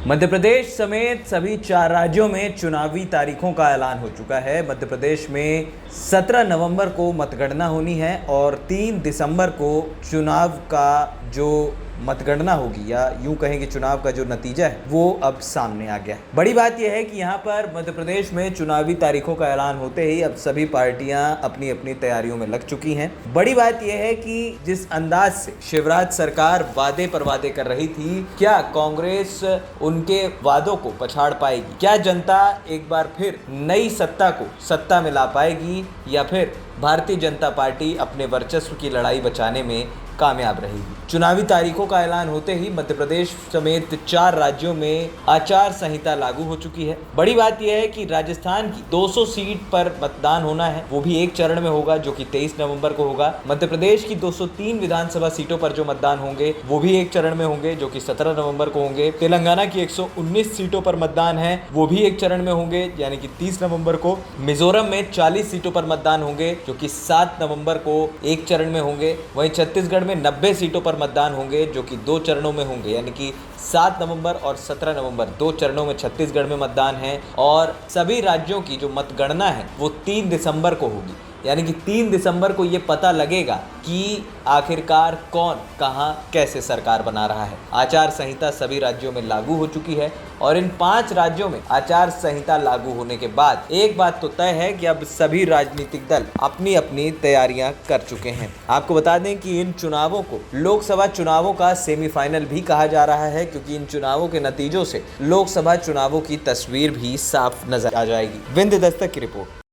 मध्य प्रदेश समेत सभी 4 राज्यों में चुनावी तारीखों का ऐलान हो चुका है। मध्य प्रदेश में 17 नवंबर को मतगणना होनी है और 3 दिसंबर को चुनाव का जो मतगणना होगी या यूं कहें कि चुनाव का जो नतीजा है वो अब सामने आ गया है। बड़ी बात यह है कि यहाँ पर मध्य प्रदेश में चुनावी तारीखों का ऐलान होते ही अब सभी पार्टियां अपनी अपनी तैयारियों में लग चुकी हैं। बड़ी बात यह है कि जिस अंदाज से शिवराज सरकार वादे पर वादे कर रही थी, क्या कांग्रेस उनके वादों को पछाड़ पाएगी? क्या जनता एक बार फिर नई सत्ता को सत्ता में ला पाएगी या फिर भारतीय जनता पार्टी अपने वर्चस्व की लड़ाई बचाने में कामयाब रहेगी? चुनावी तारीखों का ऐलान होते ही मध्य प्रदेश समेत 4 राज्यों में आचार संहिता लागू हो चुकी है। बड़ी बात यह है कि राजस्थान की 200 सीट पर मतदान होना है, वो भी एक चरण में होगा जो कि 23 नवंबर को होगा। मध्य प्रदेश की 203 विधानसभा सीटों पर जो मतदान होंगे वो भी एक चरण में होंगे जो कि 17 नवंबर को होंगे। तेलंगाना की 119 सीटों पर मतदान है, वो भी एक चरण में होंगे यानी कि 30 नवंबर को। मिजोरम में 40 सीटों पर मतदान होंगे जो कि 7 नवंबर को एक चरण में होंगे। वहीं छत्तीसगढ़ में 90 सीटों पर मतदान होंगे जो कि 2 चरणों में होंगे यानी कि 7 नवंबर और 17 नवंबर 2 चरणों में छत्तीसगढ़ में मतदान है। और सभी राज्यों की जो मतगणना है वो 3 दिसंबर को होगी यानी कि 3 दिसंबर को ये पता लगेगा कि आखिरकार कौन कहां कैसे सरकार बना रहा है। आचार संहिता सभी राज्यों में लागू हो चुकी है और इन 5 राज्यों में आचार संहिता लागू होने के बाद एक बात तो तय है कि अब सभी राजनीतिक दल अपनी अपनी तैयारियां कर चुके हैं। आपको बता दें कि इन चुनावों को लोकसभा चुनावों का सेमीफाइनल भी कहा जा रहा है क्योंकि इन चुनावों के नतीजों से लोकसभा चुनावों की तस्वीर भी साफ नजर आ जाएगी। विंध्य दस्तक की रिपोर्ट।